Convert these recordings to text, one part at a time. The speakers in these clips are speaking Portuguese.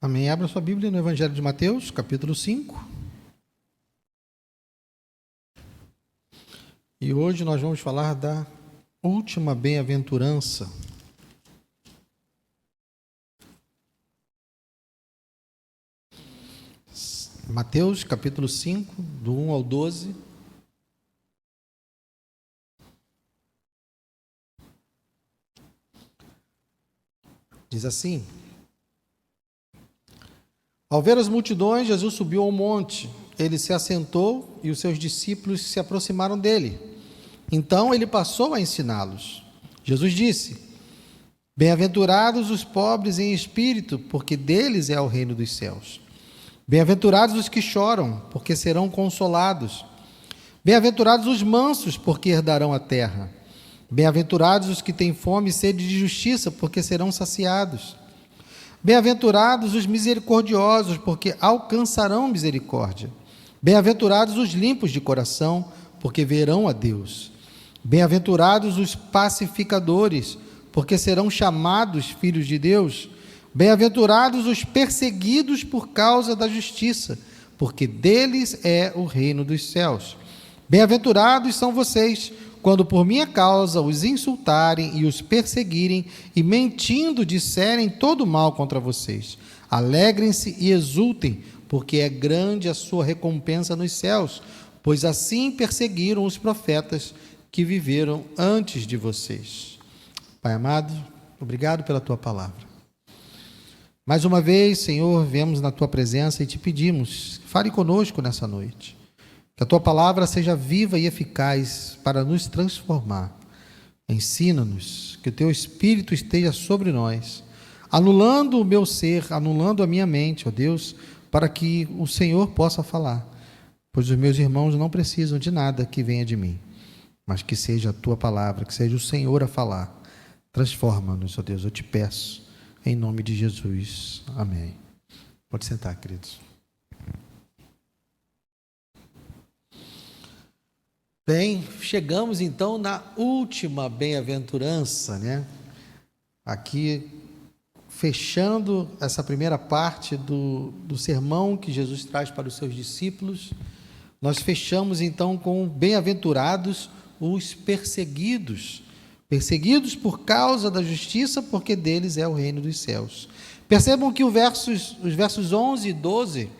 Amém. Abra sua Bíblia no Evangelho de Mateus, capítulo 5. E hoje nós vamos falar da última bem-aventurança. Mateus, capítulo 5, do 1 ao 12. Diz assim: Ao ver as multidões, Jesus subiu ao monte. Ele se assentou e os seus discípulos se aproximaram dele. Então ele passou a ensiná-los. Jesus disse: Bem-aventurados os pobres em espírito, porque deles é o reino dos céus. Bem-aventurados os que choram, porque serão consolados. Bem-aventurados os mansos, porque herdarão a terra. Bem-aventurados os que têm fome e sede de justiça, porque serão saciados. Bem-aventurados os misericordiosos, porque alcançarão misericórdia. Bem-aventurados os limpos de coração, porque verão a Deus. Bem-aventurados os pacificadores, porque serão chamados filhos de Deus. Bem-aventurados os perseguidos por causa da justiça, porque deles é o reino dos céus. Bem-aventurados são vocês, quando por minha causa os insultarem e os perseguirem, e mentindo disserem todo mal contra vocês. Alegrem-se e exultem, porque é grande a sua recompensa nos céus, pois assim perseguiram os profetas que viveram antes de vocês. Pai amado, obrigado pela tua palavra. Mais uma vez, Senhor, viemos na tua presença e te pedimos, fale conosco nessa noite. Que a tua palavra seja viva e eficaz para nos transformar. Ensina-nos, que o teu Espírito esteja sobre nós, anulando o meu ser, anulando a minha mente, ó Deus, para que o Senhor possa falar. Pois os meus irmãos não precisam de nada que venha de mim, mas que seja a tua palavra, que seja o Senhor a falar. Transforma-nos, ó Deus, eu te peço, em nome de Jesus. Amém. Pode sentar, queridos. Bem, chegamos então na última bem-aventurança, né? Aqui, fechando essa primeira parte do sermão que Jesus traz para os seus discípulos, nós fechamos então com bem-aventurados os perseguidos. Perseguidos por causa da justiça, porque deles é o reino dos céus. Percebam que os versos 11 e 12...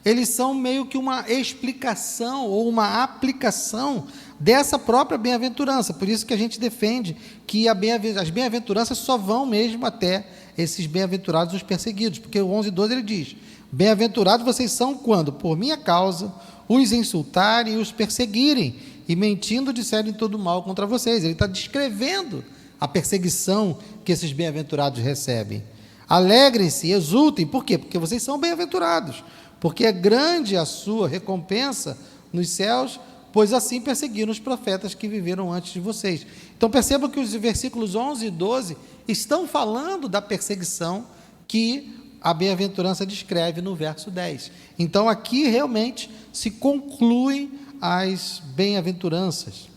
eles são meio que uma explicação ou uma aplicação dessa própria bem-aventurança. Por isso que a gente defende que as bem-aventuranças só vão mesmo até esses bem-aventurados os perseguidos. Porque o 11 e 12 ele diz: Bem-aventurados vocês são quando, por minha causa, os insultarem e os perseguirem, e mentindo disserem todo mal contra vocês. Ele está descrevendo a perseguição que esses bem-aventurados recebem. Alegrem-se e exultem. Por quê? Porque vocês são bem-aventurados. Porque é grande a sua recompensa nos céus, pois assim perseguiram os profetas que viveram antes de vocês. Então percebam que os versículos 11 e 12 estão falando da perseguição que a bem-aventurança descreve no verso 10. Então aqui realmente se concluem as bem-aventuranças.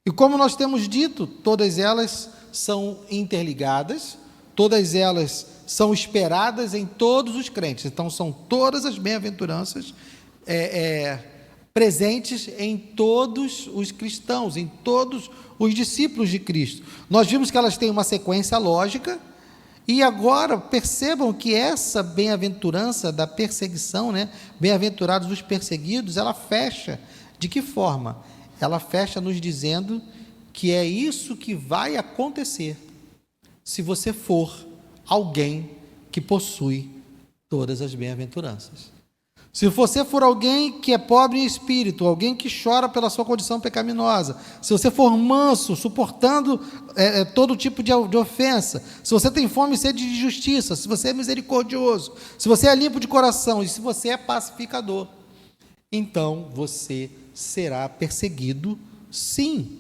E como nós temos dito, todas elas são interligadas, todas elas são esperadas em todos os crentes. Então, são todas as bem-aventuranças presentes em todos os cristãos, em todos os discípulos de Cristo. Nós vimos que elas têm uma sequência lógica, e agora percebam que essa bem-aventurança da perseguição, né, bem-aventurados os perseguidos, ela fecha. De que forma? Ela fecha nos dizendo que é isso que vai acontecer se você for alguém que possui todas as bem-aventuranças. Se você for alguém que é pobre em espírito, alguém que chora pela sua condição pecaminosa, se você for manso, suportando todo tipo de ofensa, se você tem fome e sede de justiça, se você é misericordioso, se você é limpo de coração e se você é pacificador, então você será perseguido, sim.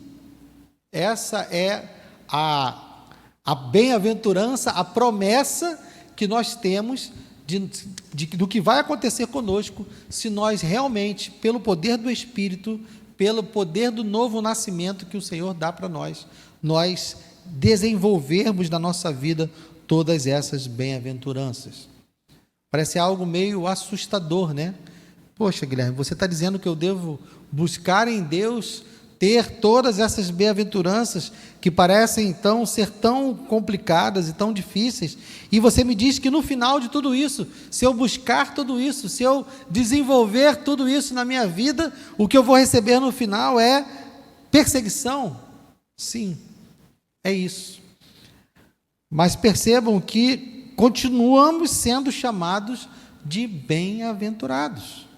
Essa é a bem-aventurança, a promessa que nós temos do que vai acontecer conosco se nós realmente, pelo poder do Espírito, pelo poder do novo nascimento que o Senhor dá para nós desenvolvermos na nossa vida todas essas bem-aventuranças. Parece algo meio assustador, né? Poxa, Guilherme, você está dizendo que eu devo buscar em Deus ter todas essas bem-aventuranças que parecem então ser tão complicadas e tão difíceis, e você me diz que no final de tudo isso, se eu buscar tudo isso, se eu desenvolver tudo isso na minha vida, o que eu vou receber no final é perseguição? Sim, é isso. Mas percebam que continuamos sendo chamados de bem-aventurados,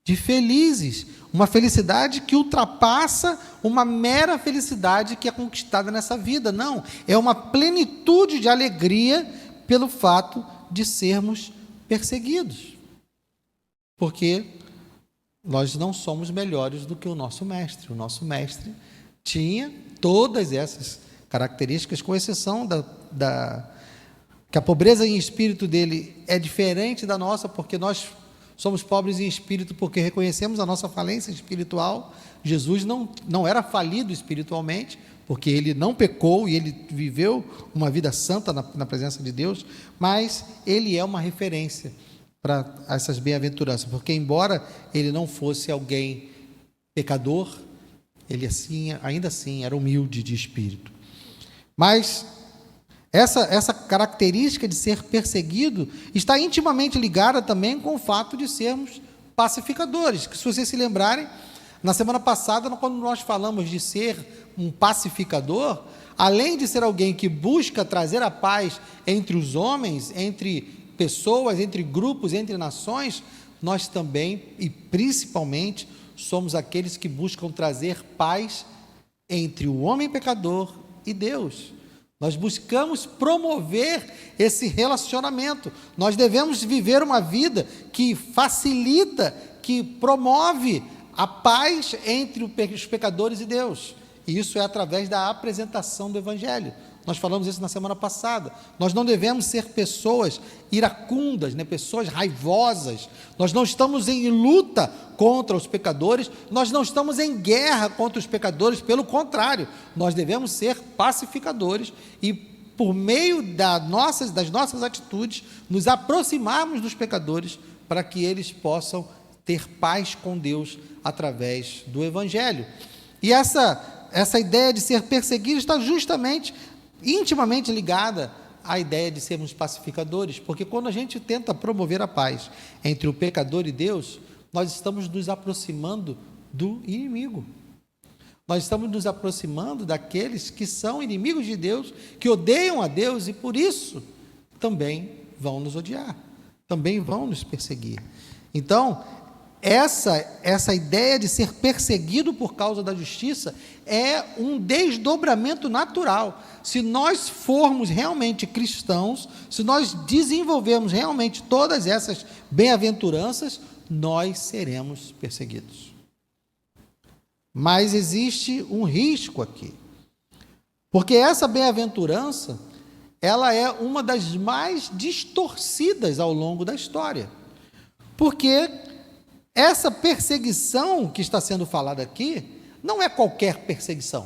de felizes, uma felicidade que ultrapassa uma mera felicidade que é conquistada nessa vida. Não, é uma plenitude de alegria pelo fato de sermos perseguidos, porque nós não somos melhores do que o nosso mestre. O nosso mestre tinha todas essas características, com exceção que a pobreza em espírito dele é diferente da nossa, porque nós somos pobres em espírito porque reconhecemos a nossa falência espiritual. Jesus não era falido espiritualmente, porque ele não pecou e ele viveu uma vida santa na presença de Deus, mas ele é uma referência para essas bem-aventuranças, porque embora ele não fosse alguém pecador, ele ainda assim era humilde de espírito. Mas essa característica de ser perseguido está intimamente ligada também com o fato de sermos pacificadores, que, se vocês se lembrarem, na semana passada, quando nós falamos de ser um pacificador, além de ser alguém que busca trazer a paz entre os homens, entre pessoas, entre grupos, entre nações, nós também, e principalmente, somos aqueles que buscam trazer paz entre o homem pecador e Deus. Nós buscamos promover esse relacionamento. Nós devemos viver uma vida que facilita, que promove a paz entre os pecadores e Deus. E isso é através da apresentação do Evangelho. Nós falamos isso na semana passada. Nós não devemos ser pessoas iracundas, né? Pessoas raivosas. Nós não estamos em luta contra os pecadores, nós não estamos em guerra contra os pecadores, pelo contrário, nós devemos ser pacificadores e, por meio das nossas atitudes, nos aproximarmos dos pecadores para que eles possam ter paz com Deus através do Evangelho. E essa ideia de ser perseguido está justamente intimamente ligada à ideia de sermos pacificadores, porque quando a gente tenta promover a paz entre o pecador e Deus, nós estamos nos aproximando do inimigo. Nós estamos nos aproximando daqueles que são inimigos de Deus, que odeiam a Deus e por isso também vão nos odiar, também vão nos perseguir. Então, essa ideia de ser perseguido por causa da justiça é um desdobramento natural. Se nós formos realmente cristãos, se nós desenvolvermos realmente todas essas bem-aventuranças, nós seremos perseguidos. Mas existe um risco aqui, porque essa bem-aventurança, ela é uma das mais distorcidas ao longo da história, porque essa perseguição que está sendo falada aqui não é qualquer perseguição.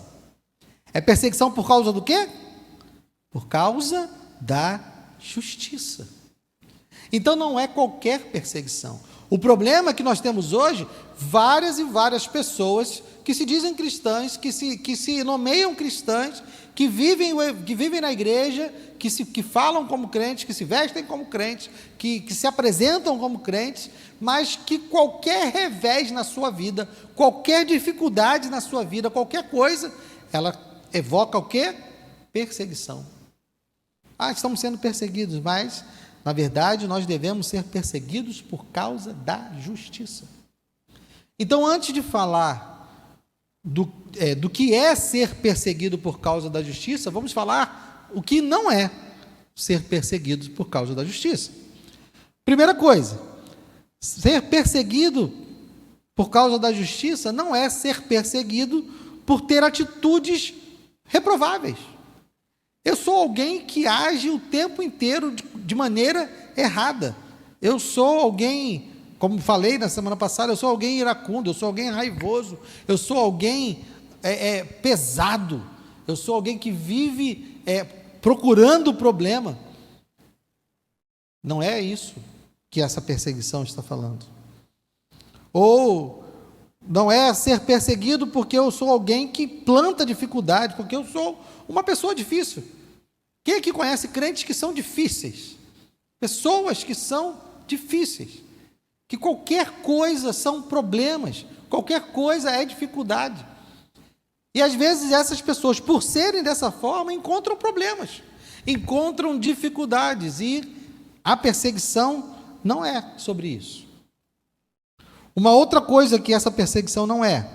É perseguição por causa do quê? Por causa da justiça. Então não é qualquer perseguição. O problema é que nós temos hoje várias e várias pessoas que se dizem cristãs, que se nomeiam cristãs, que vivem na igreja, que falam como crentes, que se vestem como crentes, que se apresentam como crentes, mas que qualquer revés na sua vida, qualquer dificuldade na sua vida, qualquer coisa, ela evoca o quê? Perseguição. Estamos sendo perseguidos, mas, na verdade, nós devemos ser perseguidos por causa da justiça. Então, antes de falar do que é ser perseguido por causa da justiça, vamos falar o que não é ser perseguido por causa da justiça. Primeira coisa, ser perseguido por causa da justiça não é ser perseguido por ter atitudes reprováveis. Eu sou alguém que age o tempo inteiro de maneira errada. Eu sou alguém, como falei na semana passada, eu sou alguém iracundo, eu sou alguém raivoso, eu sou alguém pesado, eu sou alguém que vive procurando o problema. Não é isso. que essa perseguição está falando. Ou não é ser perseguido porque eu sou alguém que planta dificuldade, porque eu sou uma pessoa difícil. Quem aqui conhece crentes que são difíceis? Pessoas que são difíceis, que qualquer coisa são problemas, qualquer coisa é dificuldade. E às vezes essas pessoas, por serem dessa forma, encontram problemas, encontram dificuldades, e a perseguição não é sobre isso. Uma outra coisa que essa perseguição não é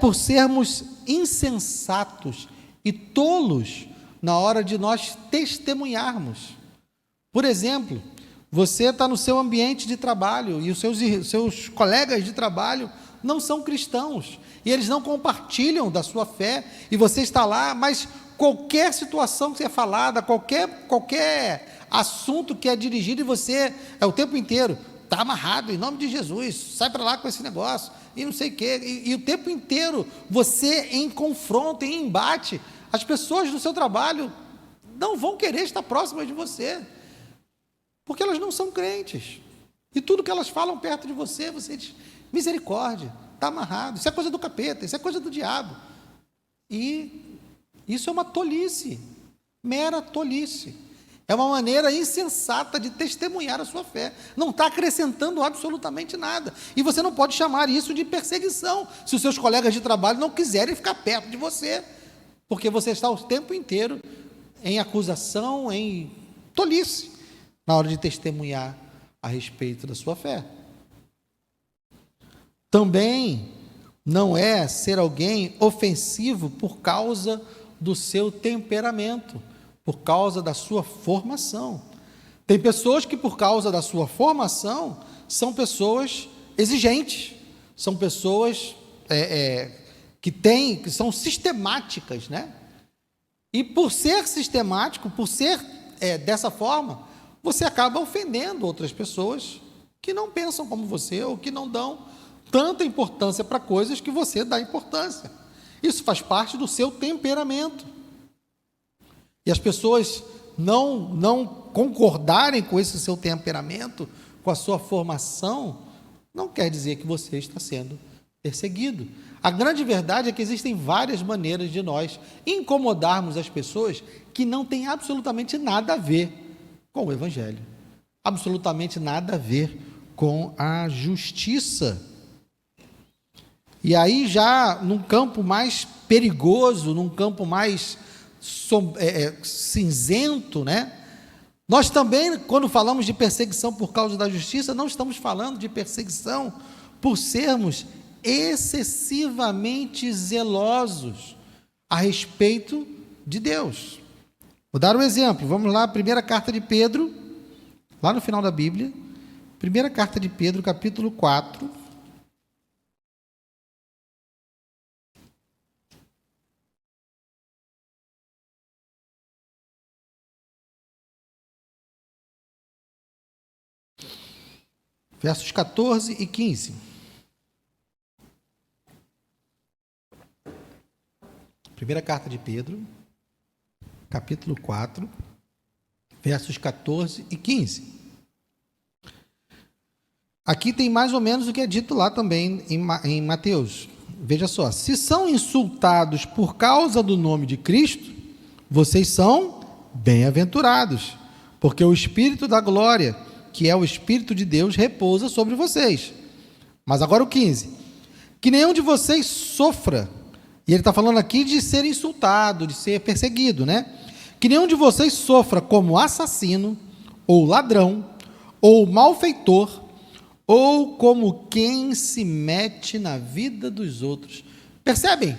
por sermos insensatos e tolos na hora de nós testemunharmos. Por exemplo, você está no seu ambiente de trabalho e os seus colegas de trabalho não são cristãos e eles não compartilham da sua fé, e você está lá, mas qualquer situação que é falada, qualquer assunto que é dirigido, e você é o tempo inteiro, está amarrado, em nome de Jesus, sai para lá com esse negócio, e não sei o quê, e o tempo inteiro você em confronto, em embate. As pessoas do seu trabalho não vão querer estar próximas de você, porque elas não são crentes, e tudo que elas falam perto de você, você diz, misericórdia, está amarrado, isso é coisa do capeta, isso é coisa do diabo, e isso é uma tolice, mera tolice, é uma maneira insensata de testemunhar a sua fé, não está acrescentando absolutamente nada, e você não pode chamar isso de perseguição, se os seus colegas de trabalho não quiserem ficar perto de você, porque você está o tempo inteiro em acusação, em tolice, na hora de testemunhar a respeito da sua fé. Também não é ser alguém ofensivo por causa do seu temperamento, por causa da sua formação. Tem pessoas que, por causa da sua formação, são pessoas exigentes, são pessoas que são sistemáticas, né? E por ser sistemático, por ser dessa forma, você acaba ofendendo outras pessoas que não pensam como você, ou que não dão tanta importância para coisas que você dá importância. Isso faz parte do seu temperamento. E as pessoas não concordarem com esse seu temperamento, com a sua formação, não quer dizer que você está sendo perseguido. A grande verdade é que existem várias maneiras de nós incomodarmos as pessoas que não têm absolutamente nada a ver com o Evangelho, absolutamente nada a ver com a justiça. E aí, já num campo mais perigoso, num campo mais cinzento, né? Nós também, quando falamos de perseguição por causa da justiça, não estamos falando de perseguição por sermos excessivamente zelosos a respeito de Deus. Vou dar um exemplo, vamos lá, primeira carta de Pedro, lá no final da Bíblia, primeira carta de Pedro, capítulo 4, versos 14 e 15. Primeira carta de Pedro, capítulo 4, versos 14 e 15. Aqui tem mais ou menos o que é dito lá também em Mateus. Veja só, se são insultados por causa do nome de Cristo, vocês são bem-aventurados, porque o Espírito da glória, que é o Espírito de Deus, repousa sobre vocês. Mas agora o 15. Que nenhum de vocês sofra, e ele está falando aqui de ser insultado, de ser perseguido, né? Que nenhum de vocês sofra como assassino, ou ladrão, ou malfeitor, ou como quem se mete na vida dos outros. Percebem?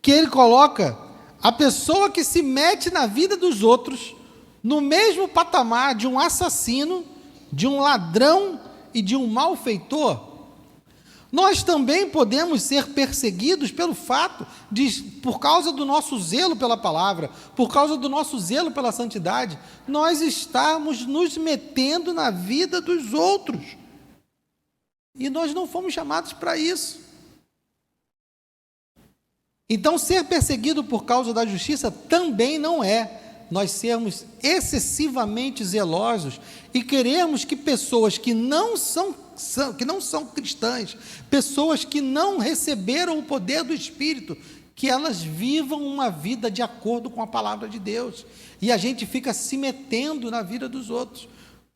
Que ele coloca a pessoa que se mete na vida dos outros no mesmo patamar de um assassino, de um ladrão e de um malfeitor. Nós também podemos ser perseguidos pelo fato de, por causa do nosso zelo pela palavra, por causa do nosso zelo pela santidade, nós estarmos nos metendo na vida dos outros. E nós não fomos chamados para isso. Então, ser perseguido por causa da justiça também não é nós sermos excessivamente zelosos e queremos que pessoas que não são cristãs, pessoas que não receberam o poder do Espírito, que elas vivam uma vida de acordo com a palavra de Deus, e a gente fica se metendo na vida dos outros.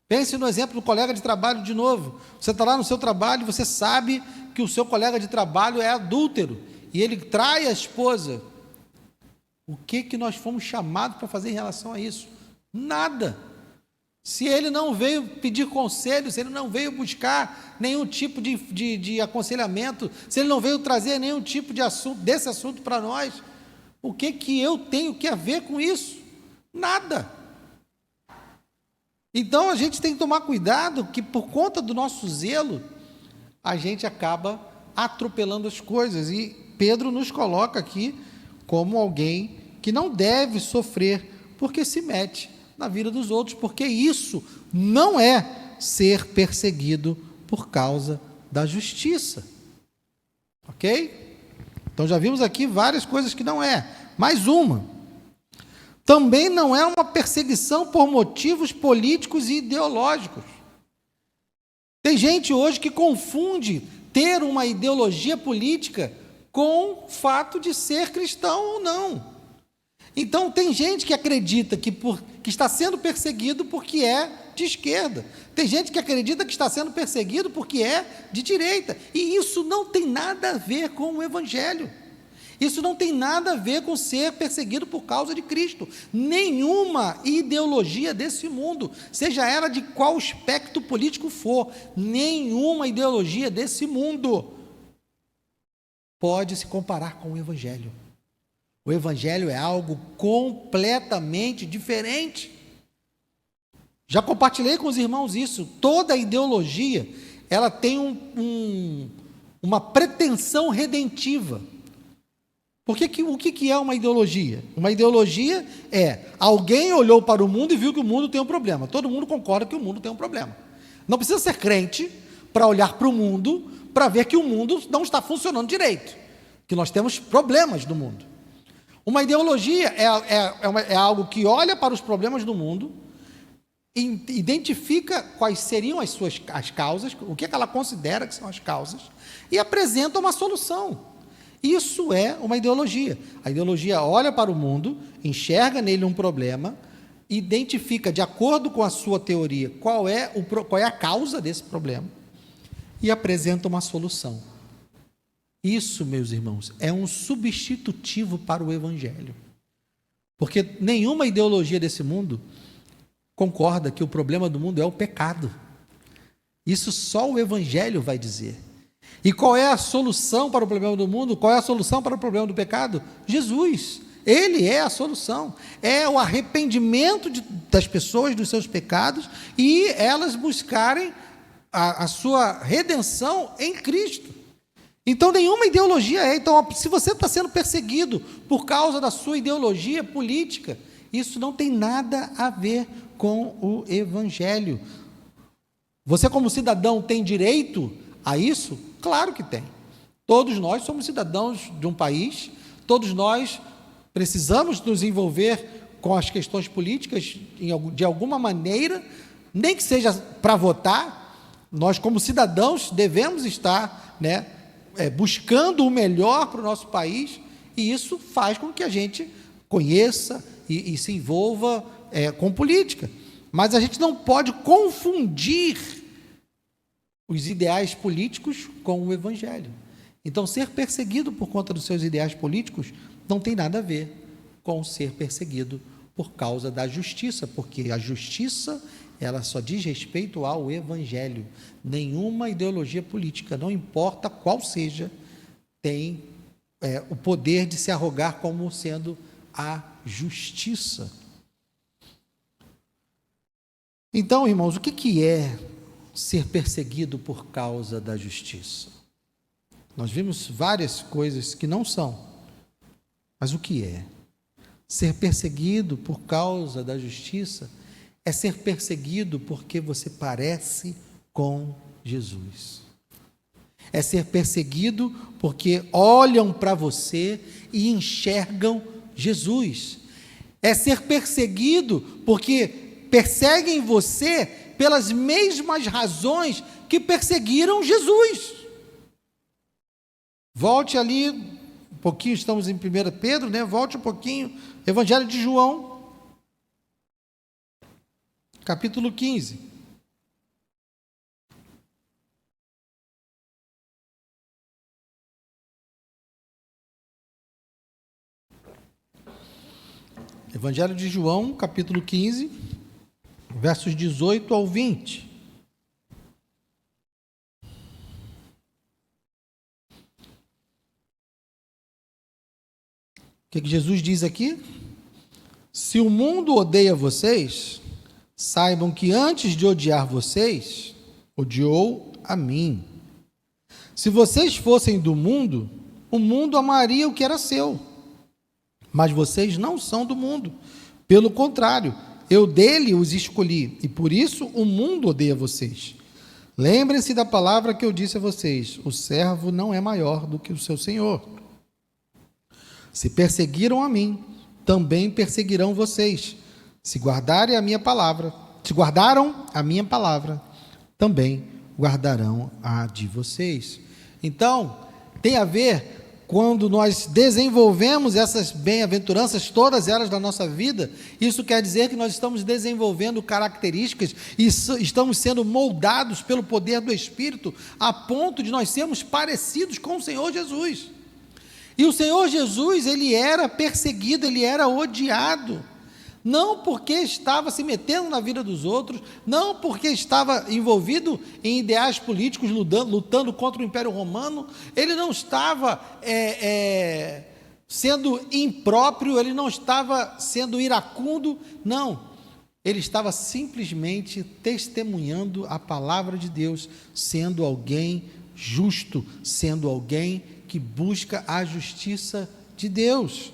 Pense no exemplo do colega de trabalho de novo. Você está lá no seu trabalho, você sabe que o seu colega de trabalho é adúltero, e ele trai a esposa. O que nós fomos chamados para fazer em relação a isso? Nada. Se ele não veio pedir conselho, se ele não veio buscar nenhum tipo de aconselhamento, se ele não veio trazer nenhum tipo de assunto, desse assunto para nós, o que eu tenho que a ver com isso? Nada. Então a gente tem que tomar cuidado, que por conta do nosso zelo, a gente acaba atropelando as coisas, e Pedro nos coloca aqui como alguém que não deve sofrer porque se mete na vida dos outros, porque isso não é ser perseguido por causa da justiça. Ok? Então já vimos aqui várias coisas que não é. Mais uma. Também não é uma perseguição por motivos políticos e ideológicos. Tem gente hoje que confunde ter uma ideologia política com o fato de ser cristão ou não. Então, tem gente que acredita que está sendo perseguido porque é de esquerda. Tem gente que acredita que está sendo perseguido porque é de direita. E isso não tem nada a ver com o Evangelho. Isso não tem nada a ver com ser perseguido por causa de Cristo. Nenhuma ideologia desse mundo, seja ela de qual espectro político for, nenhuma ideologia desse mundo pode se comparar com o Evangelho. O Evangelho é algo completamente diferente. Já compartilhei com os irmãos isso. Toda ideologia, ela tem uma pretensão redentiva. Porque o que é uma ideologia? Uma ideologia é, alguém olhou para o mundo e viu que o mundo tem um problema. Todo mundo concorda que o mundo tem um problema. Não precisa ser crente para olhar para o mundo, para ver que o mundo não está funcionando direito, que nós temos problemas no mundo. Uma ideologia é algo que olha para os problemas do mundo, identifica quais seriam as causas, o que ela considera que são as causas, e apresenta uma solução. Isso é uma ideologia. A ideologia olha para o mundo, enxerga nele um problema, identifica, de acordo com a sua teoria, qual é a causa desse problema, e apresenta uma solução. Isso, meus irmãos, é um substitutivo para o Evangelho. Porque nenhuma ideologia desse mundo concorda que o problema do mundo é o pecado. Isso só o Evangelho vai dizer. E qual é a solução para o problema do mundo? Qual é a solução para o problema do pecado? Jesus. Ele é a solução. É o arrependimento das pessoas dos seus pecados e elas buscarem a sua redenção em Cristo. Então, nenhuma ideologia é. Então, se você está sendo perseguido por causa da sua ideologia política, isso não tem nada a ver com o Evangelho. Você, como cidadão, tem direito a isso? Claro que tem. Todos nós somos cidadãos de um país, todos nós precisamos nos envolver com as questões políticas de alguma maneira, nem que seja para votar. Nós, como cidadãos, devemos estar, buscando o melhor para o nosso país, e isso faz com que a gente conheça e se envolva com política. Mas a gente não pode confundir os ideais políticos com o Evangelho. Então, ser perseguido por conta dos seus ideais políticos não tem nada a ver com ser perseguido por causa da justiça, porque a justiça, ela só diz respeito ao Evangelho. Nenhuma ideologia política, não importa qual seja, tem o poder de se arrogar como sendo a justiça. Então, irmãos, o que é ser perseguido por causa da justiça? Nós vimos várias coisas que não são, mas o que é? Ser perseguido por causa da justiça é ser perseguido porque você parece com Jesus. É ser perseguido porque olham para você e enxergam Jesus. É ser perseguido porque perseguem você pelas mesmas razões que perseguiram Jesus. Volte ali um pouquinho, estamos em 1 Pedro, né? Volte um pouquinho, Evangelho de João, capítulo 15. Evangelho de João, capítulo 15, versos 18 ao 20. O que Jesus diz aqui? Se o mundo odeia vocês, saibam que antes de odiar vocês, odiou a mim. Se vocês fossem do mundo, o mundo amaria o que era seu. Mas vocês não são do mundo. Pelo contrário, eu dele os escolhi, e por isso o mundo odeia vocês. Lembrem-se da palavra que eu disse a vocês: o servo não é maior do que o seu senhor. Se perseguiram a mim, também perseguirão vocês. Se guardaram a minha palavra, também guardarão a de vocês. Então, tem a ver quando nós desenvolvemos essas bem-aventuranças, todas elas da nossa vida. Isso quer dizer que nós estamos desenvolvendo características e estamos sendo moldados pelo poder do Espírito, a ponto de nós sermos parecidos com o Senhor Jesus. E o Senhor Jesus, ele era perseguido, ele era odiado, não porque estava se metendo na vida dos outros, não porque estava envolvido em ideais políticos, lutando contra o Império Romano, ele não estava sendo impróprio, ele não estava sendo iracundo, não, ele estava simplesmente testemunhando a palavra de Deus, sendo alguém justo, sendo alguém que busca a justiça de Deus.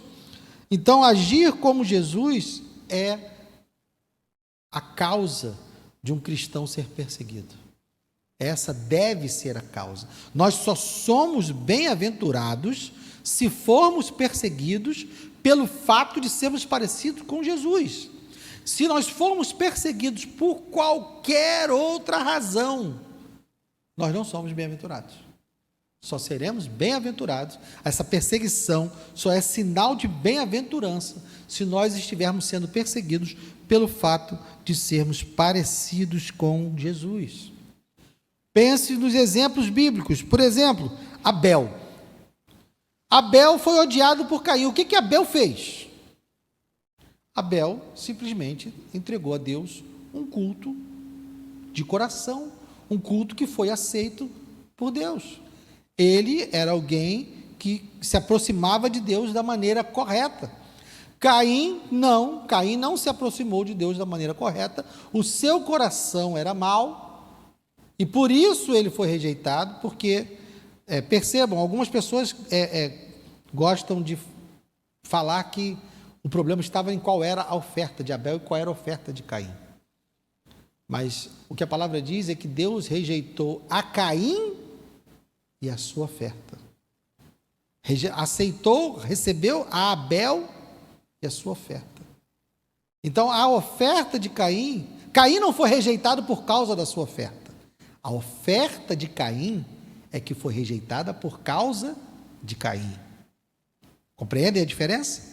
Então, agir como Jesus é a causa de um cristão ser perseguido. Essa deve ser a causa. Nós só somos bem-aventurados se formos perseguidos pelo fato de sermos parecidos com Jesus. Se nós formos perseguidos por qualquer outra razão, nós não somos bem-aventurados. Só seremos bem-aventurados. Essa perseguição só é sinal de bem-aventurança se nós estivermos sendo perseguidos pelo fato de sermos parecidos com Jesus. Pense nos exemplos bíblicos. Por exemplo, Abel. Abel foi odiado por Caim. O que Abel fez? Abel simplesmente entregou a Deus um culto de coração, um culto que foi aceito por Deus. Ele era alguém que se aproximava de Deus da maneira correta. Caim não se aproximou de Deus da maneira correta, o seu coração era mau, e por isso ele foi rejeitado, porque, percebam, algumas pessoas gostam de falar que o problema estava em qual era a oferta de Abel e qual era a oferta de Caim. Mas o que a palavra diz é que Deus rejeitou a Caim e a sua oferta. Recebeu a Abel e a sua oferta. Então, a oferta de Caim não foi rejeitado por causa da sua oferta. A oferta de Caim é que foi rejeitada por causa de Caim. Compreendem a diferença?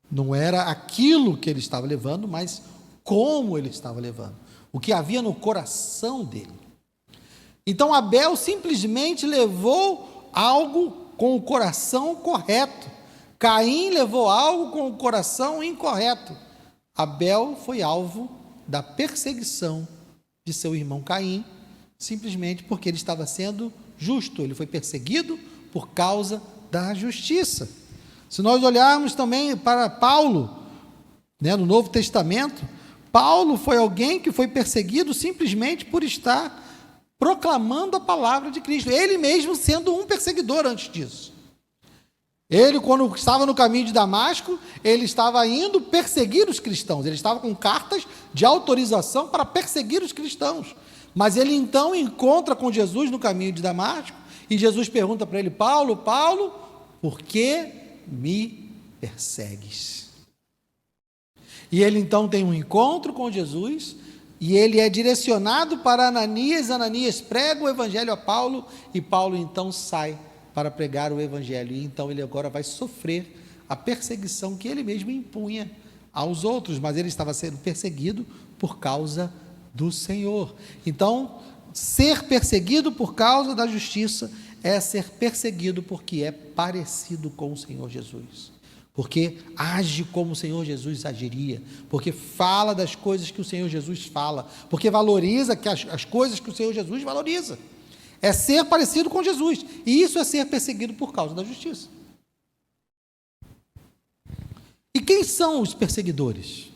Não era aquilo que ele estava levando, mas como ele estava levando. O que havia no coração dele. Então, Abel simplesmente levou algo com o coração correto. Caim levou algo com o coração incorreto. Abel foi alvo da perseguição de seu irmão Caim, simplesmente porque ele estava sendo justo. Ele foi perseguido por causa da justiça. Se nós olharmos também para Paulo, no Novo Testamento, Paulo foi alguém que foi perseguido simplesmente por estar proclamando a palavra de Cristo, ele mesmo sendo um perseguidor antes disso. Ele, quando estava no caminho de Damasco, ele estava indo perseguir os cristãos, ele estava com cartas de autorização para perseguir os cristãos, mas ele então encontra com Jesus no caminho de Damasco, e Jesus pergunta para ele: Paulo, por que me persegues? E ele então tem um encontro com Jesus, e ele é direcionado para Ananias. Ananias prega o evangelho a Paulo, e Paulo então sai para pregar o evangelho, e então ele agora vai sofrer a perseguição que ele mesmo impunha aos outros, mas ele estava sendo perseguido por causa do Senhor. Então, ser perseguido por causa da justiça é ser perseguido porque é parecido com o Senhor Jesus, porque age como o Senhor Jesus agiria, porque fala das coisas que o Senhor Jesus fala, porque valoriza as coisas que o Senhor Jesus valoriza. É ser parecido com Jesus, e isso é ser perseguido por causa da justiça. E quem são os perseguidores?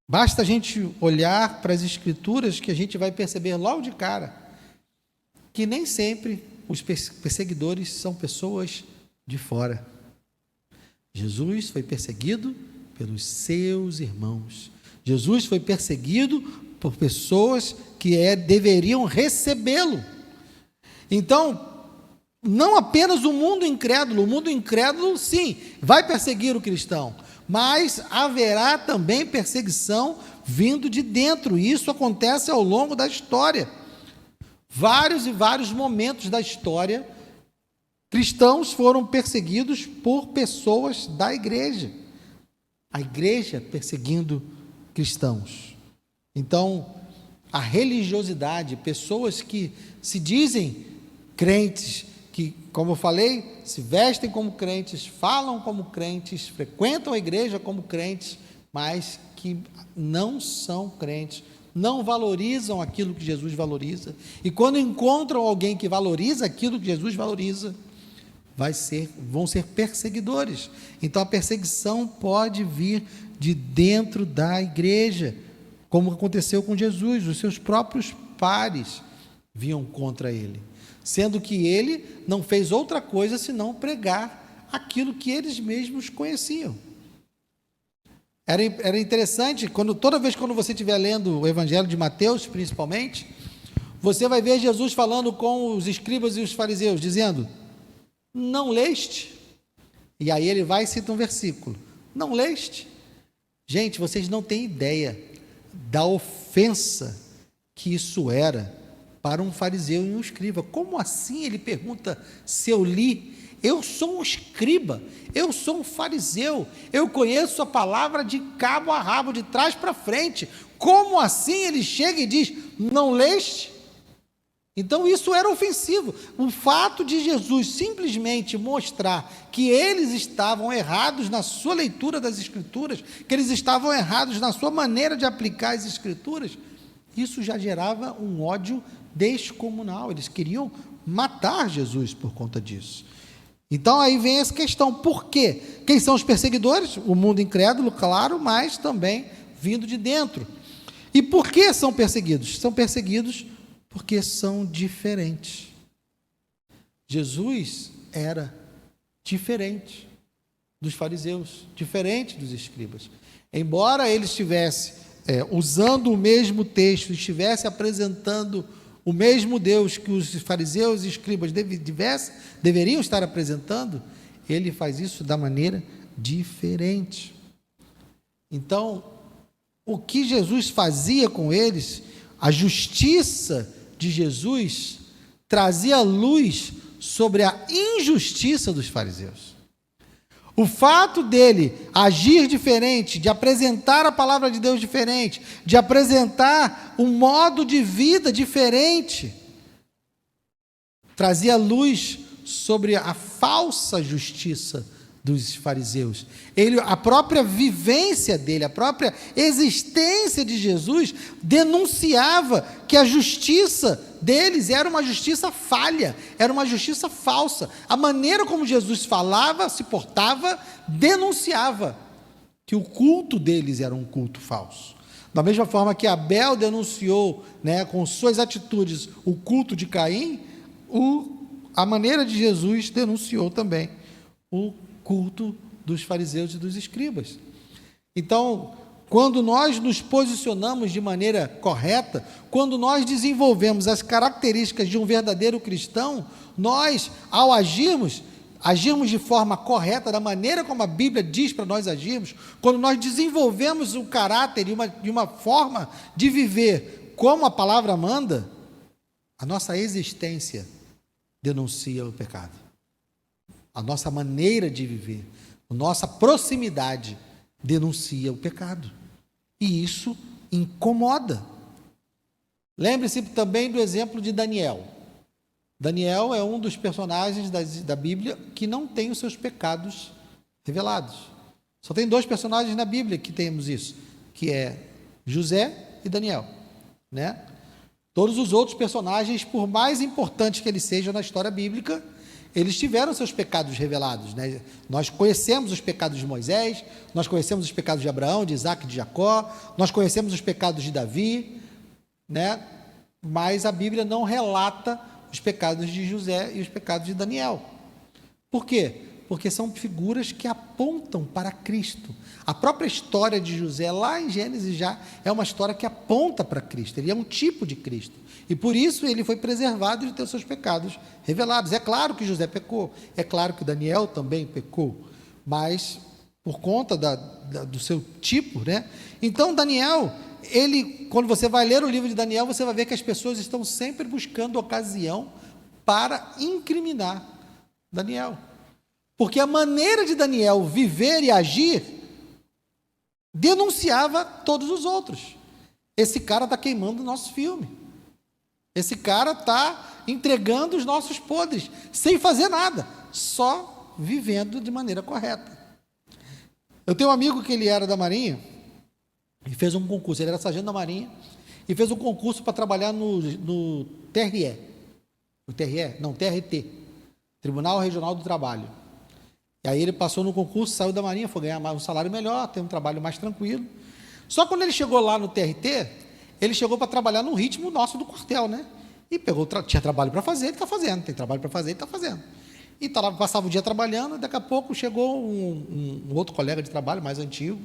Basta a gente olhar para as Escrituras que a gente vai perceber logo de cara que nem sempre os perseguidores são pessoas de fora. Jesus foi perseguido pelos seus irmãos. Jesus foi perseguido por pessoas que deveriam recebê-lo. Então, não apenas o mundo incrédulo, sim, vai perseguir o cristão, mas haverá também perseguição vindo de dentro, e isso acontece ao longo da história. Vários e vários momentos da história, cristãos foram perseguidos por pessoas da igreja, a igreja perseguindo cristãos. Então, a religiosidade, pessoas que se dizem crentes, que, como eu falei, se vestem como crentes, falam como crentes, frequentam a igreja como crentes, mas que não são crentes, não valorizam aquilo que Jesus valoriza, e quando encontram alguém que valoriza aquilo que Jesus valoriza, vão ser perseguidores. Então a perseguição pode vir de dentro da igreja, como aconteceu com Jesus. Os seus próprios pares vinham contra ele, sendo que ele não fez outra coisa senão pregar aquilo que eles mesmos conheciam. Era interessante, toda vez que você estiver lendo o Evangelho de Mateus, principalmente, você vai ver Jesus falando com os escribas e os fariseus, dizendo: não leste? E aí ele vai e cita um versículo: não leste? Gente, vocês não têm ideia da ofensa que isso era para um fariseu e um escriba. Como assim? Ele pergunta se eu li. Eu sou um escriba, eu sou um fariseu, eu conheço a palavra de cabo a rabo, de trás para frente. Como assim? Ele chega e diz: não leste? Então isso era ofensivo. O fato de Jesus simplesmente mostrar que eles estavam errados na sua leitura das Escrituras, que eles estavam errados na sua maneira de aplicar as Escrituras, isso já gerava um ódio descomunal. Eles queriam matar Jesus por conta disso. Então aí vem essa questão: por quê? Quem são os perseguidores? O mundo incrédulo, claro, mas também vindo de dentro. E por que são perseguidos? São perseguidos porque são diferentes. Jesus era diferente dos fariseus, diferente dos escribas. Embora ele estivesse usando o mesmo texto, estivesse apresentando o mesmo Deus que os fariseus e escribas deveriam estar apresentando, ele faz isso da maneira diferente. Então, o que Jesus fazia com eles, a justiça de Jesus trazia luz sobre a injustiça dos fariseus. O fato dele agir diferente, de apresentar a palavra de Deus diferente, de apresentar um modo de vida diferente, trazia luz sobre a falsa justiça dos fariseus. A própria vivência dele, a própria existência de Jesus denunciava que a justiça deles era uma justiça falha, era uma justiça falsa. A maneira como Jesus falava, se portava, denunciava que o culto deles era um culto falso. Da mesma forma que Abel denunciou, com suas atitudes, o culto de Caim, a maneira de Jesus denunciou também o culto dos fariseus e dos escribas. Então, quando nós nos posicionamos de maneira correta, quando nós desenvolvemos as características de um verdadeiro cristão, nós, ao agirmos, agirmos de forma correta, da maneira como a Bíblia diz para nós agirmos, quando nós desenvolvemos o caráter e uma forma de viver como a palavra manda, a nossa existência denuncia o pecado. A nossa maneira de viver, a nossa proximidade denuncia o pecado. E isso incomoda. Lembre-se também do exemplo de Daniel. Daniel é um dos personagens da Bíblia que não tem os seus pecados revelados. Só tem 2 personagens na Bíblia que temos isso, que é José e Daniel, né? Todos os outros personagens, por mais importantes que eles sejam na história bíblica, eles tiveram seus pecados revelados, né? Nós conhecemos os pecados de Moisés, nós conhecemos os pecados de Abraão, de Isaac e de Jacó, nós conhecemos os pecados de Davi, né? Mas a Bíblia não relata os pecados de José e os pecados de Daniel. Por quê? Porque são figuras que apontam para Cristo. A própria história de José, lá em Gênesis, já é uma história que aponta para Cristo. Ele é um tipo de Cristo. E por isso ele foi preservado de ter os seus pecados revelados. É claro que José pecou, é claro que Daniel também pecou, mas por conta do seu tipo, né? Então, Daniel, quando você vai ler o livro de Daniel, você vai ver que as pessoas estão sempre buscando ocasião para incriminar Daniel. Porque a maneira de Daniel viver e agir denunciava todos os outros. Esse cara está queimando o nosso filme. Esse cara está entregando os nossos podres, sem fazer nada, só vivendo de maneira correta. Eu tenho um amigo que ele era da Marinha, e fez um concurso, ele era sargento da Marinha, e fez um concurso para trabalhar no TRE. O TRE? Não, TRT, Tribunal Regional do Trabalho. E aí ele passou no concurso, saiu da Marinha, foi ganhar um salário melhor, ter um trabalho mais tranquilo. Só quando ele chegou lá no TRT, ele chegou para trabalhar no ritmo nosso do quartel, né? E tinha trabalho para fazer, ele está fazendo, tem trabalho para fazer, ele está fazendo. E passava o dia trabalhando, daqui a pouco chegou um outro colega de trabalho, mais antigo,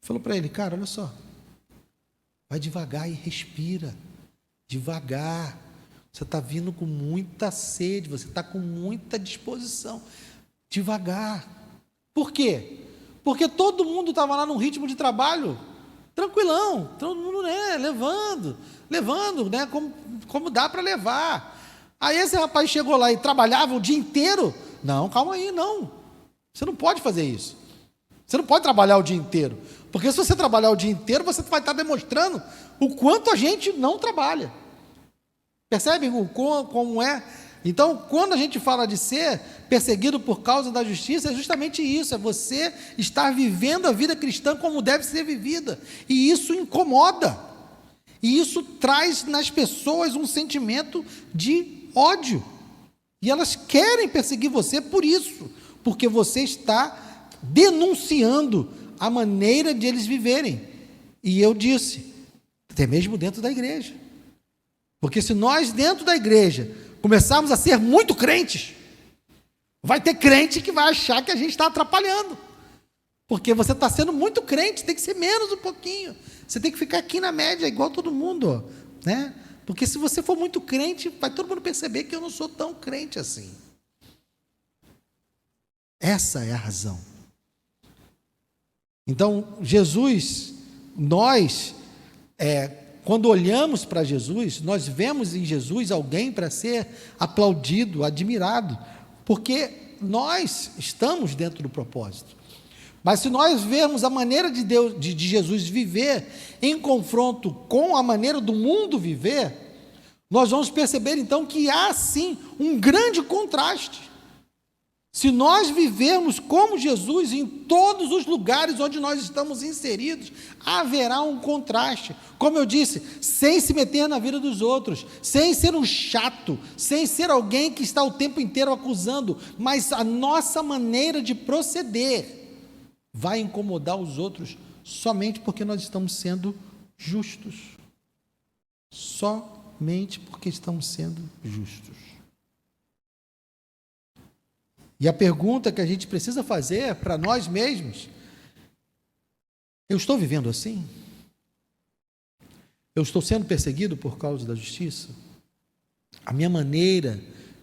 falou para ele, cara, olha só, vai devagar e respira, devagar, você está vindo com muita sede, você está com muita disposição, devagar. Por quê? Porque todo mundo estava lá num ritmo de trabalho, tranquilão, todo mundo, né, levando, né, como dá para levar. Aí esse rapaz chegou lá e trabalhava o dia inteiro. Não, calma aí, não. Você não pode fazer isso. Você não pode trabalhar o dia inteiro. Porque se você trabalhar o dia inteiro, você vai estar demonstrando o quanto a gente não trabalha. Percebem como é? Então, quando a gente fala de ser perseguido por causa da justiça, é justamente isso, é você estar vivendo a vida cristã como deve ser vivida. E isso incomoda. E isso traz nas pessoas um sentimento de ódio. E elas querem perseguir você por isso, porque você está denunciando a maneira de eles viverem. E eu disse, até mesmo dentro da igreja. Porque se nós dentro da igreja começarmos a ser muito crentes, vai ter crente que vai achar que a gente está atrapalhando. Porque você está sendo muito crente, tem que ser menos um pouquinho. Você tem que ficar aqui na média, igual todo mundo, né? Porque se você for muito crente, vai todo mundo perceber que eu não sou tão crente assim. Essa é a razão. Então, Jesus, quando olhamos para Jesus, nós vemos em Jesus alguém para ser aplaudido, admirado, porque nós estamos dentro do propósito. Mas se nós vermos a maneira de Jesus viver em confronto com a maneira do mundo viver, nós vamos perceber então que há sim um grande contraste. Se nós vivermos como Jesus em todos os lugares onde nós estamos inseridos, haverá um contraste. Como eu disse, sem se meter na vida dos outros, sem ser um chato, sem ser alguém que está o tempo inteiro acusando, mas a nossa maneira de proceder vai incomodar os outros somente porque nós estamos sendo justos. Somente porque estamos sendo justos. E a pergunta que a gente precisa fazer para nós mesmos: eu estou vivendo assim? Eu estou sendo perseguido por causa da justiça? A minha maneira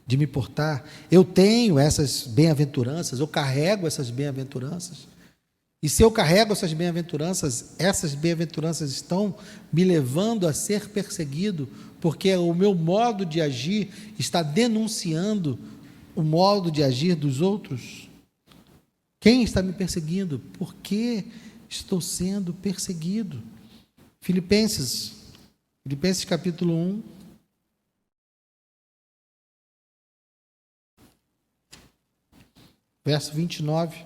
de me portar. Eu tenho essas bem-aventuranças, eu carrego essas bem-aventuranças. E se eu carrego essas bem-aventuranças estão me levando a ser perseguido, porque o meu modo de agir está denunciando o modo de agir dos outros. Quem está me perseguindo? Por que estou sendo perseguido? Filipenses capítulo 1. Verso 29.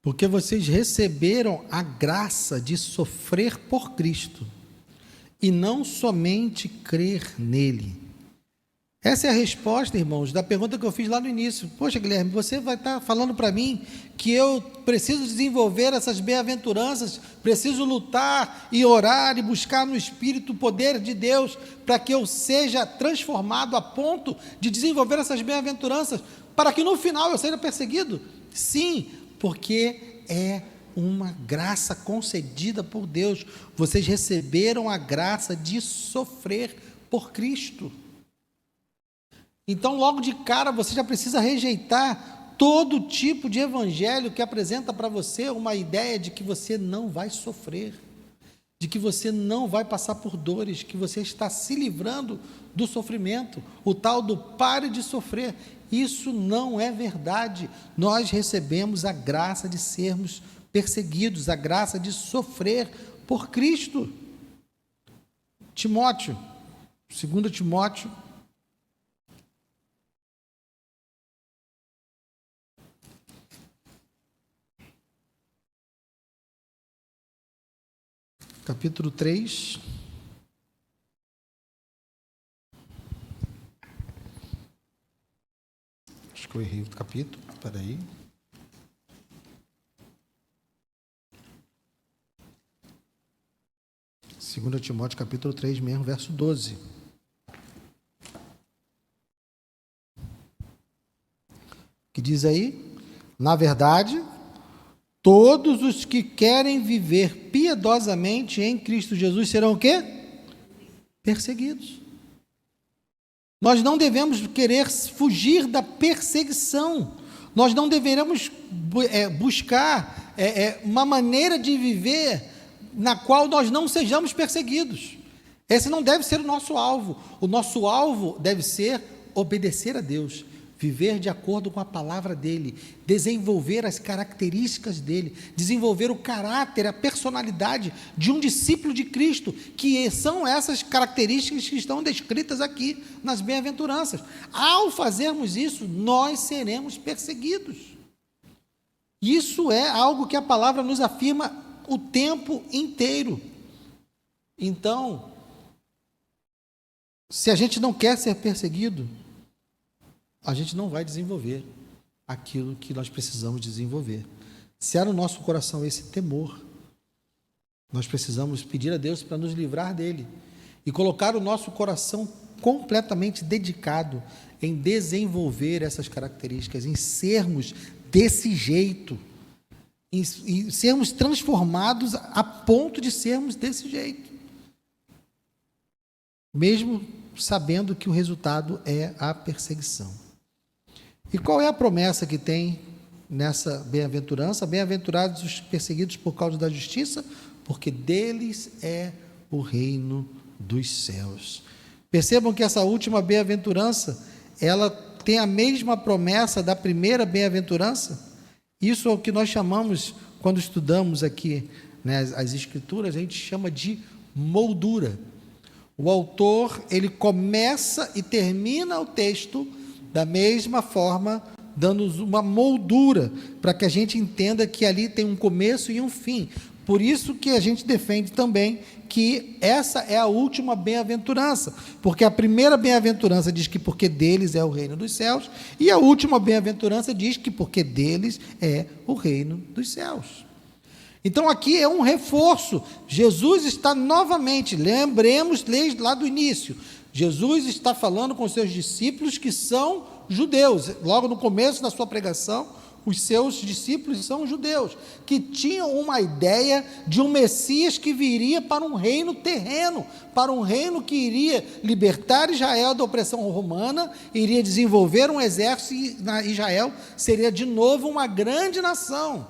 Porque vocês receberam a graça de sofrer por Cristo, e não somente crer nele. Essa é a resposta, irmãos, da pergunta que eu fiz lá no início. Poxa, Guilherme, você vai estar falando para mim que eu preciso desenvolver essas bem-aventuranças, preciso lutar e orar e buscar no Espírito o poder de Deus para que eu seja transformado a ponto de desenvolver essas bem-aventuranças, para que no final eu seja perseguido? Sim, porque é uma graça concedida por Deus. Vocês receberam a graça de sofrer por Cristo. Então, logo de cara, você já precisa rejeitar todo tipo de evangelho que apresenta para você uma ideia de que você não vai sofrer, de que você não vai passar por dores, que você está se livrando do sofrimento, o tal do pare de sofrer. Isso não é verdade. Nós recebemos a graça de sermos perseguidos, a graça de sofrer por Cristo. Timóteo, 2 Timóteo, capítulo 3, acho que eu errei o capítulo, espera aí. Segundo Timóteo, capítulo 3 mesmo, verso 12. Que diz aí: na verdade, todos os que querem viver piedosamente em Cristo Jesus serão o quê? Perseguidos. Nós não devemos querer fugir da perseguição. Nós não deveremos buscar uma maneira de viver na qual nós não sejamos perseguidos. Esse não deve ser o nosso alvo. O nosso alvo deve ser obedecer a Deus, viver de acordo com a palavra dele, desenvolver as características dele, desenvolver o caráter, a personalidade de um discípulo de Cristo, que são essas características que estão descritas aqui nas bem-aventuranças. Ao fazermos isso, nós seremos perseguidos. Isso é algo que a palavra nos afirma o tempo inteiro. Então, se a gente não quer ser perseguido, a gente não vai desenvolver aquilo que nós precisamos desenvolver. Se há no nosso coração esse temor, nós precisamos pedir a Deus para nos livrar dele e colocar o nosso coração completamente dedicado em desenvolver essas características, em sermos desse jeito, em sermos transformados a ponto de sermos desse jeito, mesmo sabendo que o resultado é a perseguição. E qual é a promessa que tem nessa bem-aventurança? Bem-aventurados os perseguidos por causa da justiça, porque deles é o reino dos céus. Percebam que essa última bem-aventurança, ela tem a mesma promessa da primeira bem-aventurança. Isso é o que nós chamamos, quando estudamos aqui, né, as Escrituras, a gente chama de moldura. O autor, ele começa e termina o texto da mesma forma, dando-nos uma moldura, para que a gente entenda que ali tem um começo e um fim. Por isso que a gente defende também que essa é a última bem-aventurança, porque a primeira bem-aventurança diz que porque deles é o reino dos céus, e a última bem-aventurança diz que porque deles é o reino dos céus. Então aqui é um reforço. Jesus está novamente, lembremos lá do início, Jesus está falando com seus discípulos que são judeus. Logo no começo da sua pregação, os seus discípulos são judeus, que tinham uma ideia de um Messias que viria para um reino terreno, para um reino que iria libertar Israel da opressão romana, iria desenvolver um exército e Israel seria de novo uma grande nação.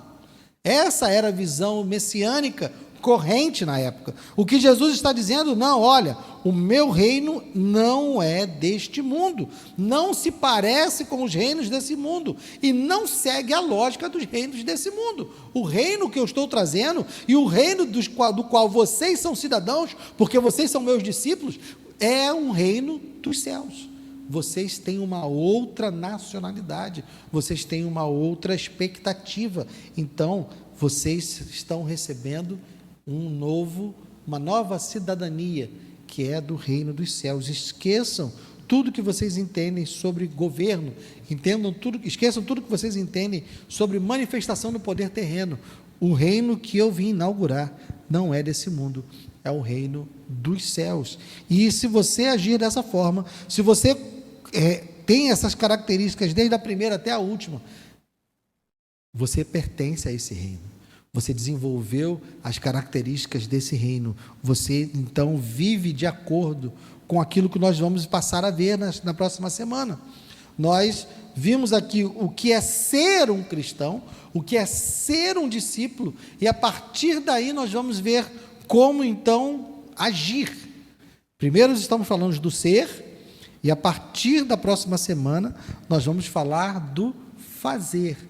Essa era a visão messiânica corrente na época. O que Jesus está dizendo, não, olha, o meu reino não é deste mundo, não se parece com os reinos desse mundo, e não segue a lógica dos reinos desse mundo. O reino que eu estou trazendo, e o reino do qual vocês são cidadãos, porque vocês são meus discípulos, é um reino dos céus. Vocês têm uma outra nacionalidade, vocês têm uma outra expectativa, então vocês estão recebendo uma nova cidadania, que é do reino dos céus. Esqueçam tudo que vocês entendem sobre governo, esqueçam tudo que vocês entendem sobre manifestação do poder terreno. O reino que eu vim inaugurar não é desse mundo, é o reino dos céus. E se você agir dessa forma, se você tem essas características desde a primeira até a última, você pertence a esse reino. Você desenvolveu as características desse reino. Você, então, vive de acordo com aquilo que nós vamos passar a ver na próxima semana. Nós vimos aqui o que é ser um cristão, o que é ser um discípulo, e a partir daí nós vamos ver como, então, agir. Primeiro estamos falando do ser, e a partir da próxima semana nós vamos falar do fazer.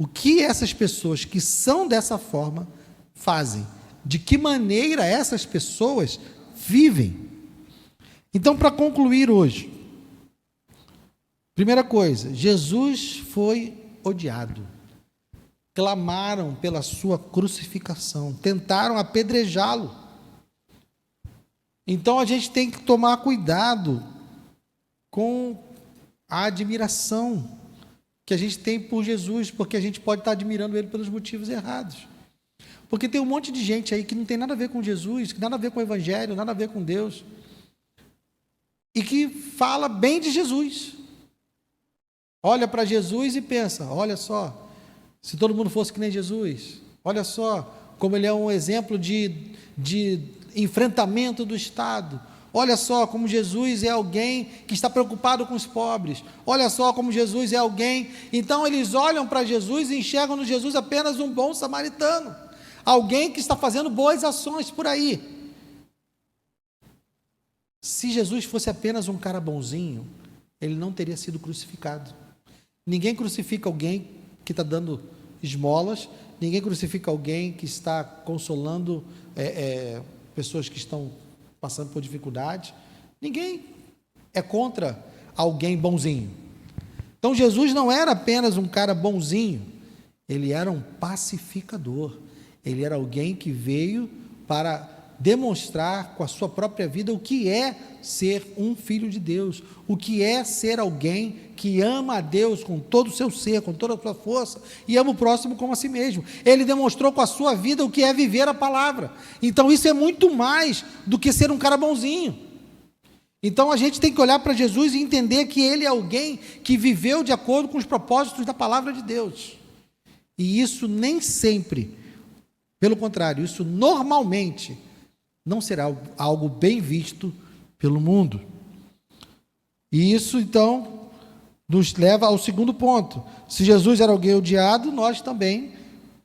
O que essas pessoas que são dessa forma fazem? De que maneira essas pessoas vivem? Então, para concluir hoje, primeira coisa, Jesus foi odiado. Clamaram pela sua crucificação, tentaram apedrejá-lo. Então, a gente tem que tomar cuidado com a admiração que a gente tem por Jesus, porque a gente pode estar admirando ele pelos motivos errados. Porque tem um monte de gente aí que não tem nada a ver com Jesus, que nada a ver com o Evangelho, nada a ver com Deus, e que fala bem de Jesus. Olha para Jesus e pensa, olha só, se todo mundo fosse que nem Jesus, olha só como ele é um exemplo de enfrentamento do Estado. Olha só como Jesus é alguém que está preocupado com os pobres. Olha só como Jesus é alguém. Então eles olham para Jesus e enxergam no Jesus apenas um bom samaritano, alguém que está fazendo boas ações por aí. Se Jesus fosse apenas um cara bonzinho, ele não teria sido crucificado. Ninguém crucifica alguém que está dando esmolas, ninguém crucifica alguém que está consolando pessoas que estão passando por dificuldade. Ninguém é contra alguém bonzinho. Então Jesus não era apenas um cara bonzinho, ele era um pacificador, ele era alguém que veio para demonstrar com a sua própria vida o que é ser um filho de Deus, o que é ser alguém que ama a Deus com todo o seu ser, com toda a sua força, e ama o próximo como a si mesmo. Ele demonstrou com a sua vida o que é viver a palavra. Então isso é muito mais do que ser um cara bonzinho. Então a gente tem que olhar para Jesus e entender que ele é alguém que viveu de acordo com os propósitos da palavra de Deus. E isso nem sempre, pelo contrário, isso normalmente não será algo bem visto pelo mundo. E isso, então, nos leva ao segundo ponto. Se Jesus era alguém odiado, nós também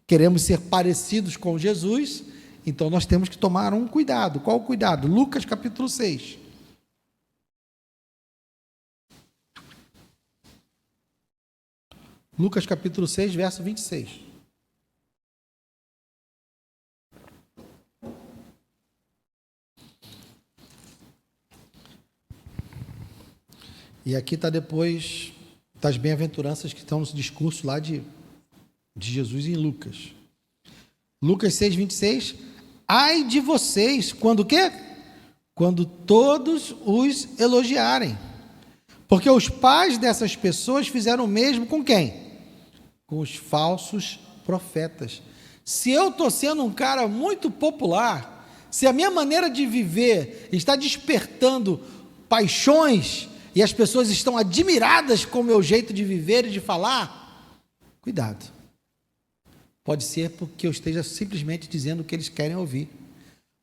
queremos ser parecidos com Jesus, então nós temos que tomar um cuidado. Qual o cuidado? Lucas capítulo 6. Lucas capítulo 6, verso 26. E aqui está depois das bem-aventuranças que estão no discurso lá de Jesus em Lucas. Lucas 6, 26. Ai de vocês, quando o quê? Quando todos os elogiarem. Porque os pais dessas pessoas fizeram o mesmo com quem? Com os falsos profetas. Se eu estou sendo um cara muito popular, se a minha maneira de viver está despertando paixões, e as pessoas estão admiradas com o meu jeito de viver e de falar, cuidado. Pode ser porque eu esteja simplesmente dizendo o que eles querem ouvir.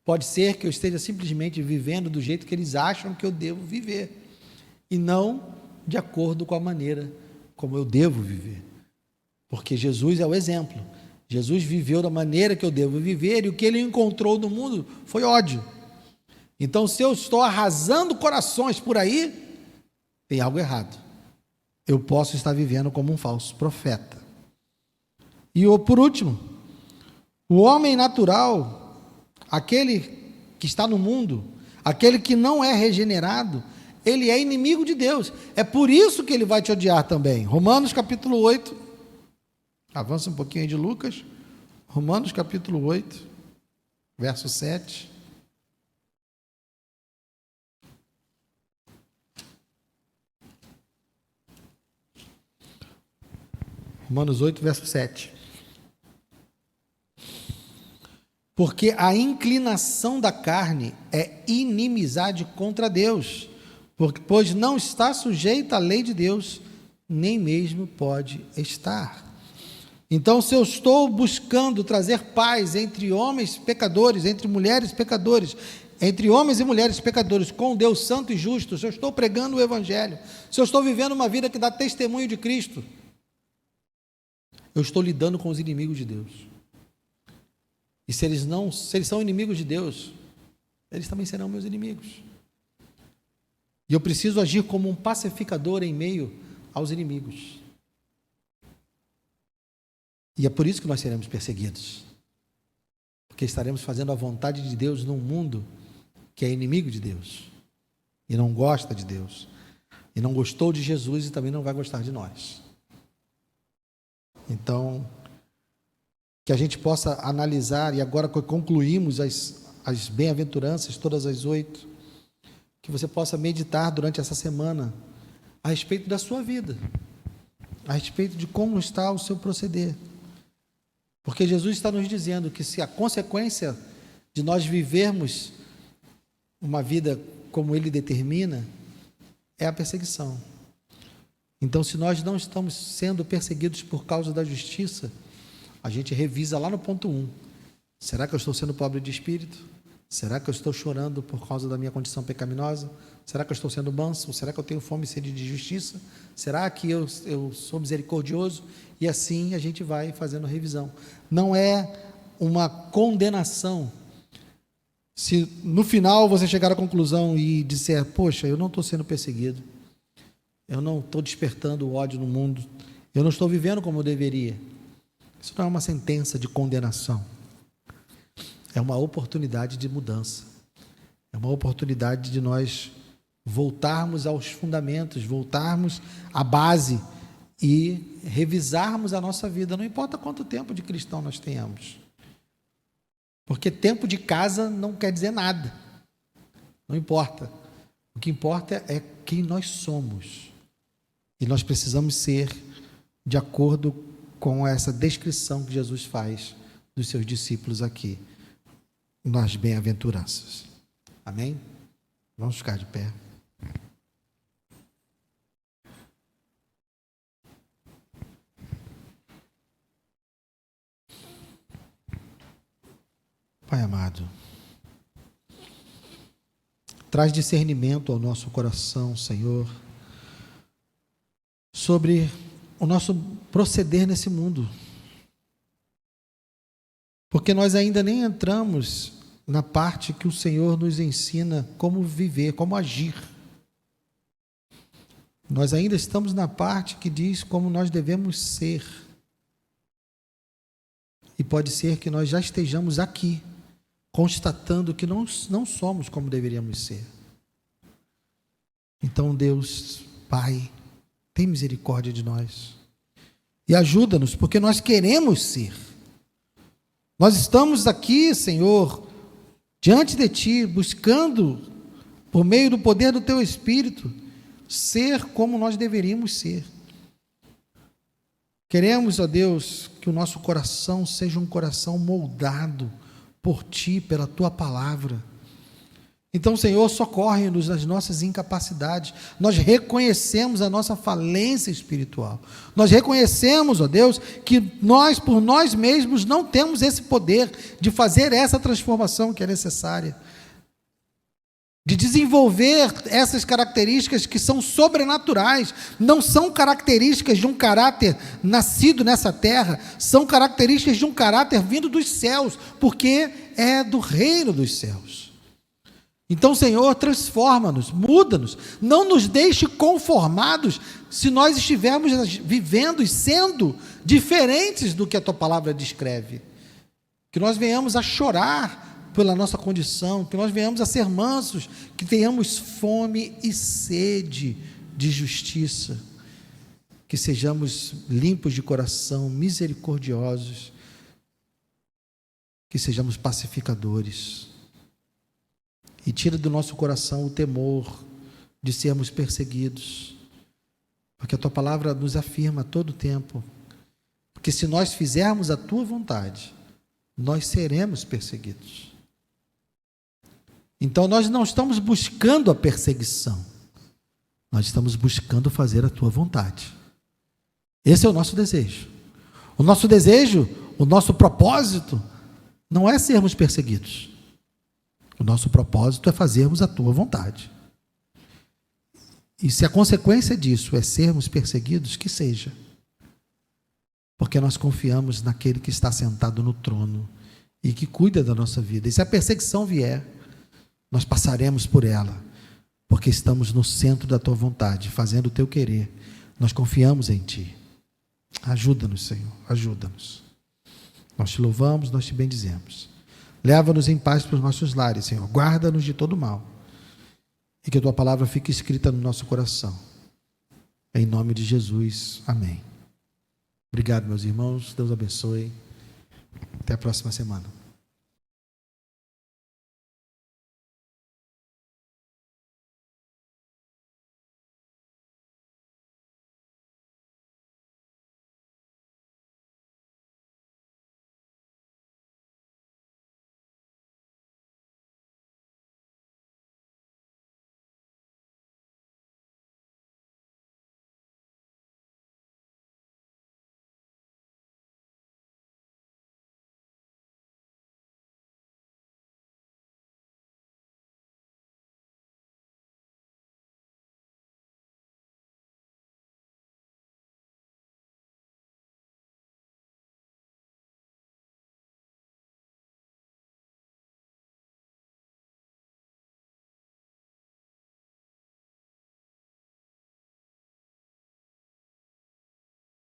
Pode ser que eu esteja simplesmente vivendo do jeito que eles acham que eu devo viver, e não de acordo com a maneira como eu devo viver. Porque Jesus é o exemplo. Jesus viveu da maneira que eu devo viver, e o que ele encontrou no mundo foi ódio. Então, se eu estou arrasando corações por aí, tem algo errado. Eu posso estar vivendo como um falso profeta. E por último, o homem natural, aquele que está no mundo, aquele que não é regenerado, ele é inimigo de Deus. É por isso que ele vai te odiar também. Romanos capítulo 8, avança um pouquinho aí de Lucas. Romanos capítulo 8, verso 7. Romanos 8, verso 7. Porque a inclinação da carne é inimizade contra Deus, pois não está sujeita à lei de Deus, nem mesmo pode estar. Então, se eu estou buscando trazer paz entre homens pecadores, entre mulheres pecadores, entre homens e mulheres pecadores, com Deus santo e justo, se eu estou pregando o Evangelho, se eu estou vivendo uma vida que dá testemunho de Cristo, eu estou lidando com os inimigos de Deus. E se eles são inimigos de Deus, eles também serão meus inimigos. E eu preciso agir como um pacificador em meio aos inimigos. E é por isso que nós seremos perseguidos. Porque estaremos fazendo a vontade de Deus num mundo que é inimigo de Deus. E não gosta de Deus. E não gostou de Jesus e também não vai gostar de nós. Então, que a gente possa analisar, e agora que concluímos as bem-aventuranças, todas as 8, que você possa meditar durante essa semana a respeito da sua vida, a respeito de como está o seu proceder. Porque Jesus está nos dizendo que se a consequência de nós vivermos uma vida como Ele determina, é a perseguição. Então, se nós não estamos sendo perseguidos por causa da justiça, a gente revisa lá no ponto 1. Será que eu estou sendo pobre de espírito? Será que eu estou chorando por causa da minha condição pecaminosa? Será que eu estou sendo manso? Será que eu tenho fome e sede de justiça? Será que eu sou misericordioso? E assim a gente vai fazendo revisão. Não é uma condenação. Se no final você chegar à conclusão e disser, poxa, eu não estou sendo perseguido, eu não estou despertando o ódio no mundo, eu não estou vivendo como eu deveria. Isso não é uma sentença de condenação. É uma oportunidade de mudança. É uma oportunidade de nós voltarmos aos fundamentos, voltarmos à base e revisarmos a nossa vida. Não importa quanto tempo de cristão nós tenhamos. Porque tempo de casa não quer dizer nada. Não importa. O que importa é quem nós somos. E nós precisamos ser de acordo com essa descrição que Jesus faz dos seus discípulos aqui, nas bem-aventuranças. Amém? Vamos ficar de pé. Pai amado, traz discernimento ao nosso coração, Senhor, sobre o nosso proceder nesse mundo. Porque nós ainda nem entramos na parte que o Senhor nos ensina como viver, como agir. Nós ainda estamos na parte que diz como nós devemos ser. E pode ser que nós já estejamos aqui, constatando que não somos como deveríamos ser. Então, Deus, Pai, tem misericórdia de nós. E ajuda-nos, porque nós queremos ser. Nós estamos aqui, Senhor, diante de Ti, buscando, por meio do poder do Teu Espírito, ser como nós deveríamos ser. Queremos, ó Deus, que o nosso coração seja um coração moldado por Ti, pela Tua palavra. Então, Senhor, socorre-nos nas nossas incapacidades. Nós reconhecemos a nossa falência espiritual. Nós reconhecemos, ó Deus, que nós, por nós mesmos, não temos esse poder de fazer essa transformação que é necessária, de desenvolver essas características que são sobrenaturais, não são características de um caráter nascido nessa terra, são características de um caráter vindo dos céus, porque é do reino dos céus. Então, Senhor, transforma-nos, muda-nos, não nos deixe conformados se nós estivermos vivendo e sendo diferentes do que a Tua palavra descreve. Que nós venhamos a chorar pela nossa condição, que nós venhamos a ser mansos, que tenhamos fome e sede de justiça, que sejamos limpos de coração, misericordiosos, que sejamos pacificadores. E tira do nosso coração o temor de sermos perseguidos, porque a Tua palavra nos afirma a todo tempo, porque se nós fizermos a Tua vontade, nós seremos perseguidos. Então nós não estamos buscando a perseguição, nós estamos buscando fazer a Tua vontade. Esse é o nosso desejo. O nosso desejo, o nosso propósito, não é sermos perseguidos. O nosso propósito é fazermos a Tua vontade. E se a consequência disso é sermos perseguidos, que seja. Porque nós confiamos naquele que está sentado no trono e que cuida da nossa vida. E se a perseguição vier, nós passaremos por ela, porque estamos no centro da Tua vontade, fazendo o Teu querer. Nós confiamos em Ti. Ajuda-nos, Senhor, ajuda-nos. Nós Te louvamos, nós Te bendizemos. Leva-nos em paz para os nossos lares, Senhor. Guarda-nos de todo mal. E que a Tua palavra fique escrita no nosso coração. Em nome de Jesus. Amém. Obrigado, meus irmãos. Deus abençoe. Até a próxima semana.